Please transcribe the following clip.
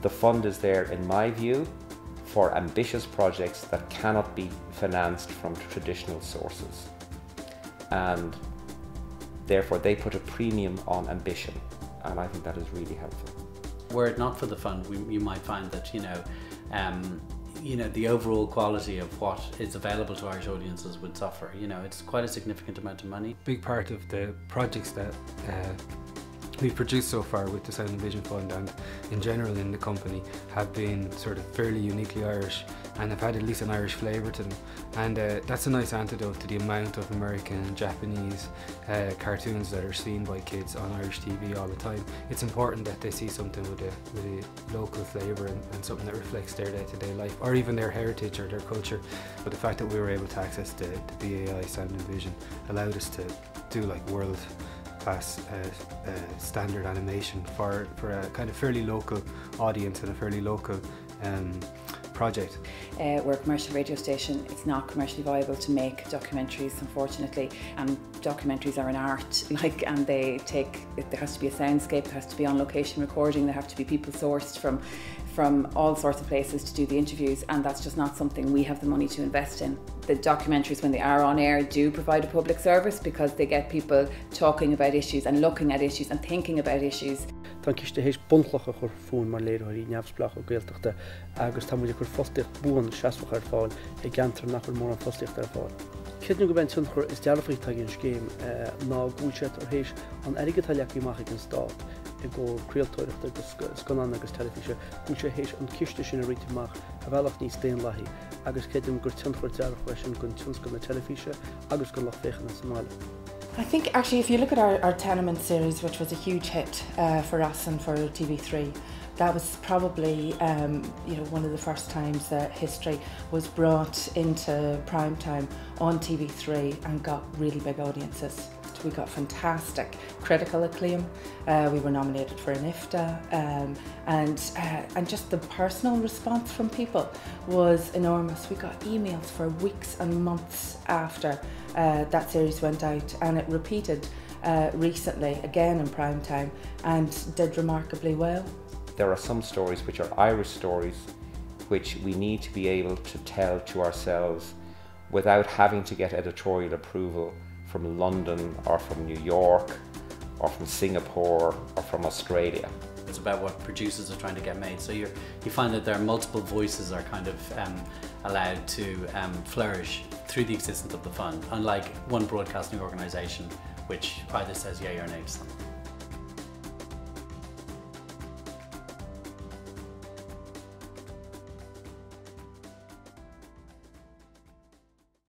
The fund is there, in my view, for ambitious projects that cannot be financed from traditional sources. And therefore they put a premium on ambition, and I think that is really helpful. Were it not for the fund, you might find that the overall quality of what is available to Irish audiences would suffer. It's quite a significant amount of money. Big part of the projects that we've produced so far with the Sound and Vision Fund and in general in the company have been sort of fairly uniquely Irish and have had at least an Irish flavour to them, and that's a nice antidote to the amount of American and Japanese cartoons that are seen by kids on Irish TV all the time. It's important that they see something with a local flavour and something that reflects their day-to-day life, or even their heritage or their culture. But the fact that we were able to access the BAI Sound and Vision allowed us to do like world class standard animation for a kind of fairly local audience and a fairly local project. We're a commercial radio station. It's not commercially viable to make documentaries, unfortunately, and documentaries are an art, and there has to be a soundscape, there has to be on location recording, there have to be people sourced from all sorts of places to do the interviews, and that's just not something we have the money to invest in. The documentaries, when they are on air, do provide a public service because they get people talking about issues and looking at issues and thinking about issues. Tá ciste héis buntlach chur fún mar léirí neamsplach og geelteachta agus tá muidir chur fosticht buan seasfach ar fáil I gantar nach mór an fosticht ar fáil. Cydnw gyben tunchur is dealafrich tag yn sgêm na gwysiad o'r heis an erigataliac I mach yn stad I go crealtoirach agus sconan agus telefisio gwysiad heis an ciste sin a riti mach a felach ní stein lahi agus cydnw gur tunchur dealach weis yn gun tunsgon na telefisio agus gun lach fechan yn Somalia. I think actually if you look at our Tenement series, which was a huge hit for us and for TV3, that was probably one of the first times that history was brought into prime time on TV3 and got really big audiences. We got fantastic critical acclaim. We were nominated for an IFTA, and just the personal response from people was enormous. We got emails for weeks and months after that series went out, and it repeated recently again in prime time and did remarkably well. There are some stories which are Irish stories which we need to be able to tell to ourselves without having to get editorial approval from London or from New York or from Singapore or from Australia. It's about what producers are trying to get made, so you find that there are multiple voices are kind of allowed to flourish through the existence of the fund, unlike one broadcasting organisation which either says yay or nay to something.